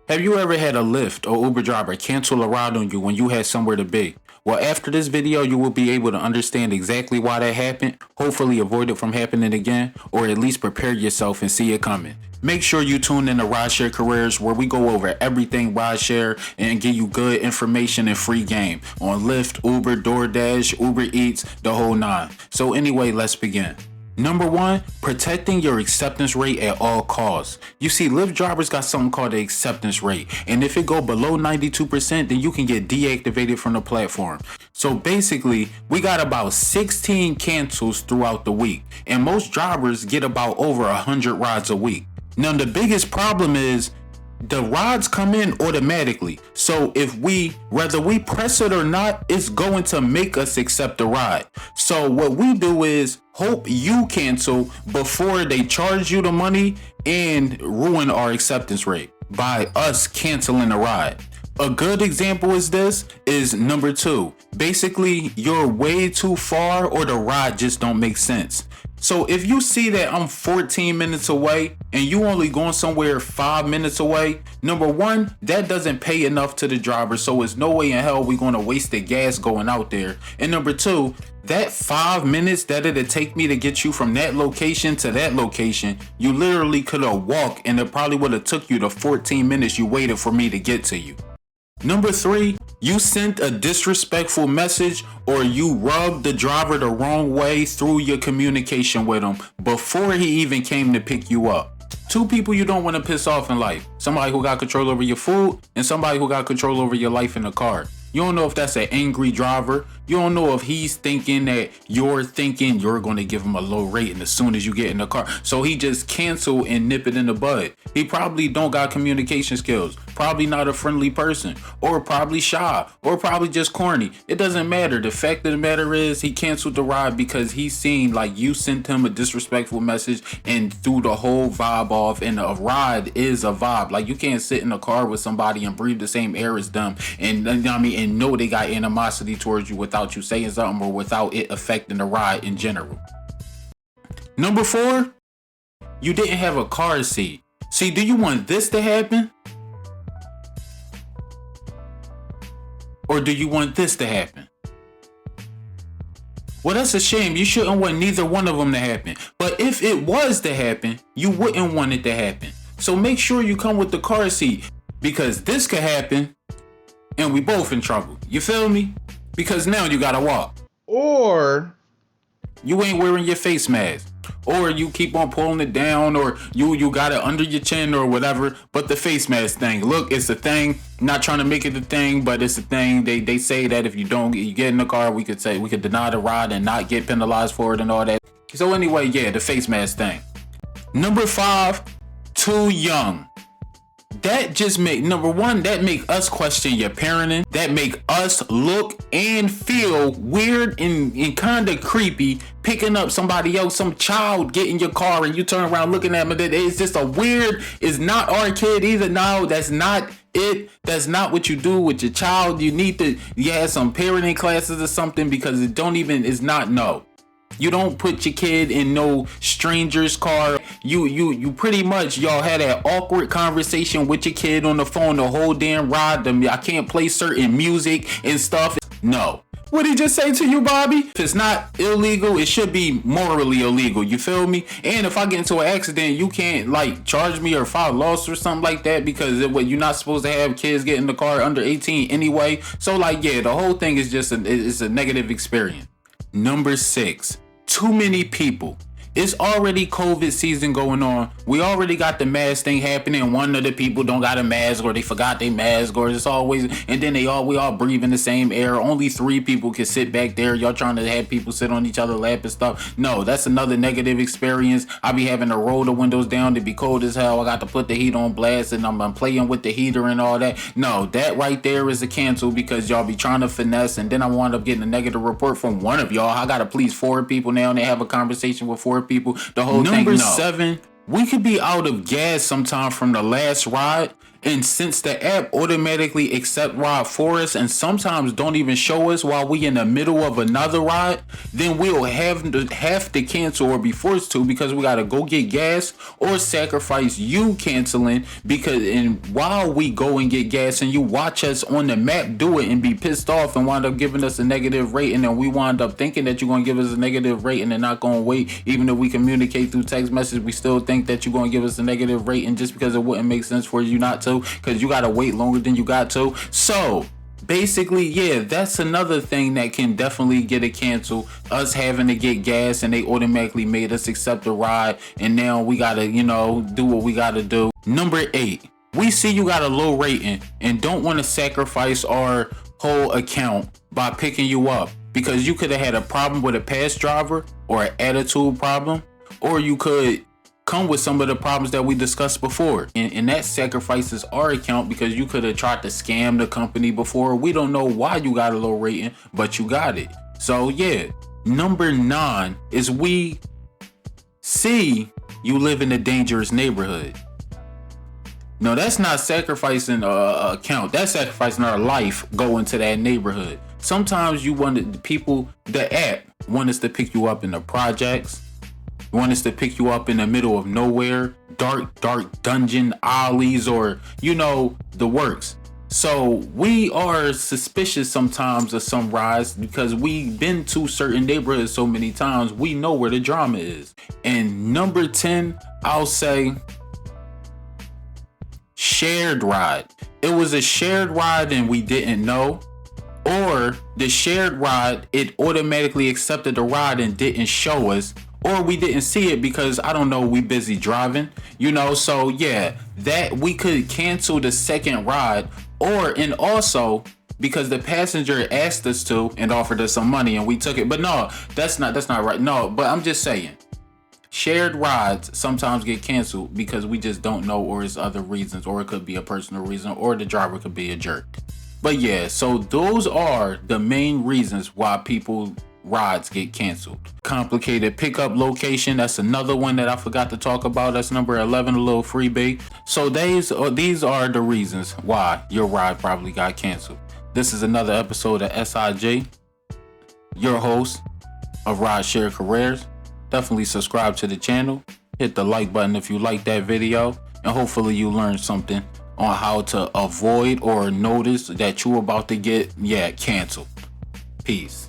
Have you ever had a Lyft or Uber driver cancel a ride on you when you had somewhere to be? Well, after this video, you will be able to understand exactly why that happened, hopefully avoid it from happening again, or at least prepare yourself and see it coming. Make sure you tune in to Rideshare Careers, where we go over everything rideshare and give you good information and free game on Lyft, Uber, DoorDash, Uber Eats, the whole nine. So anyway, let's begin. Number one, protecting your acceptance rate at all costs. You see, Lyft drivers got something called the acceptance rate, and if it go below 92%, then you can get deactivated from the platform. So basically, we got about 16 cancels throughout the week, and most drivers get about over 100 rides a week. Now, the biggest problem is the rides come in automatically. So whether we press it or not, it's going to make us accept the ride. So what we do is hope you cancel before they charge you the money and ruin our acceptance rate by us canceling the ride. A good example is number two. Basically, you're way too far or the ride just don't make sense. So if you see that I'm 14 minutes away and you only going somewhere 5 minutes away, number one, that doesn't pay enough to the driver, so it's no way in hell we're going to waste the gas going out there. And number two, that 5 minutes that it'd take me to get you from that location to that location, you literally could have walked and it probably would have took you the 14 minutes you waited for me to get to you. Number three, you sent a disrespectful message or you rubbed the driver the wrong way through your communication with him before he even came to pick you up. Two people you don't want to piss off in life. Somebody who got control over your food and somebody who got control over your life in the car. You don't know if that's an angry driver. You don't know if he's thinking that you're thinking you're going to give him a low rating as soon as you get in the car. So he just cancel and nip it in the bud. He probably don't got communication skills. Probably not a friendly person, or probably shy, or probably just corny. It doesn't matter. The fact of the matter is he canceled the ride because he seen like you sent him a disrespectful message and threw the whole vibe off. And a ride is a vibe. Like, you can't sit in a car with somebody and breathe the same air as them and know they got animosity towards you without you saying something or without it affecting the ride in general. Number four, you didn't have a car seat. See, do you want this to happen? Or do you want this to happen? Well, that's a shame. You shouldn't want neither one of them to happen. But if it was to happen, you wouldn't want it to happen. So make sure you come with the car seat, because this could happen and we both in trouble. You feel me? Because now you gotta walk. Or you ain't wearing your face mask. Or you keep on pulling it down, or you got it under your chin or whatever. But the face mask thing, look, it's a thing. Not trying to make it a thing, but it's a thing. They say that if you get in the car, we could deny the ride and not get penalized for it and all that. So anyway, yeah, the face mask thing. Number five, too young. That just make, number one, that make us question your parenting. That make us look and feel weird and kind of creepy picking up somebody else, some child, get in your car and you turn around looking at them. It's just a weird, it's not our kid either. No, that's not it. That's not what you do with your child. You need to have some parenting classes or something, because it's not, no. You don't put your kid in no stranger's car. You pretty much, y'all had that awkward conversation with your kid on the phone the whole damn ride. I can't play certain music and stuff. No. What did he just say to you, Bobby? If it's not illegal, it should be morally illegal. You feel me? And if I get into an accident, you can't like charge me or file a lawsuit or something like that, because you're not supposed to have kids get in the car under 18 anyway. So like, yeah, the whole thing is just it's a negative experience. Number six, too many people. It's already COVID season going on. We already got the mask thing happening. One of the people don't got a mask, or they forgot their mask, or it's always, and then we all breathe in the same air. Only 3 people can sit back there. Y'all trying to have people sit on each other's lap and stuff. No, that's another negative experience. I be having to roll the windows down to be cold as hell. I got to put the heat on blast, and I'm playing with the heater and all that. No, that right there is a cancel, because y'all be trying to finesse, and then I wound up getting a negative report from one of y'all. I got to please 4 people now, and they have a conversation with 4 people. The whole thing. Number 7, we could be out of gas sometime from the last ride, And since the app automatically accept ride for us and sometimes don't even show us while we in the middle of another ride, then we'll have to cancel or be forced to, because we gotta go get gas or sacrifice you canceling, because and while we go and get gas and you watch us on the map do it and be pissed off and wind up giving us a negative rating, and we wind up thinking that you're gonna give us a negative rating and not gonna wait. Even if we communicate through text message, we still think that you're gonna give us a negative rating just because it wouldn't make sense for you not to, because you gotta wait longer than you got to. So basically, yeah, that's another thing that can definitely get it canceled. Us having to get gas and they automatically made us accept the ride, and now we gotta, do what we gotta do. Number 8, we see you got a low rating and don't want to sacrifice our whole account by picking you up, because you could have had a problem with a past driver or an attitude problem, or you could come with some of the problems that we discussed before, and that sacrifices our account because you could have tried to scam the company before. We don't know why you got a low rating, but you got it. So yeah, number 9 is we see you live in a dangerous neighborhood. No, that's not sacrificing a account. That's sacrificing our life going to that neighborhood. Sometimes you want the app want us to pick you up in the projects, want us to pick you up in the middle of nowhere, dark dungeon alleys, or the works. So we are suspicious sometimes of some rides because we've been to certain neighborhoods so many times, we know where the drama is. And number 10, I'll say shared ride. It was a shared ride and we didn't know, or the shared ride, it automatically accepted the ride and didn't show us, or we didn't see it because I don't know, we busy driving, so yeah, that we could cancel the second ride, and also because the passenger asked us to and offered us some money and we took it. But no, that's not right. No, but I'm just saying, shared rides sometimes get canceled because we just don't know, or it's other reasons, or it could be a personal reason, or the driver could be a jerk. But yeah, so those are the main reasons why rides get canceled. Complicated pickup location, that's another one that I forgot to talk about. That's number 11, a little freebie. So these are the reasons why your ride probably got canceled. This is another episode of SIG, your host of Rideshare Careers. Definitely subscribe to the channel, hit the like button if you like that video, and hopefully you learned something on how to avoid or notice that you're about to get canceled. Peace.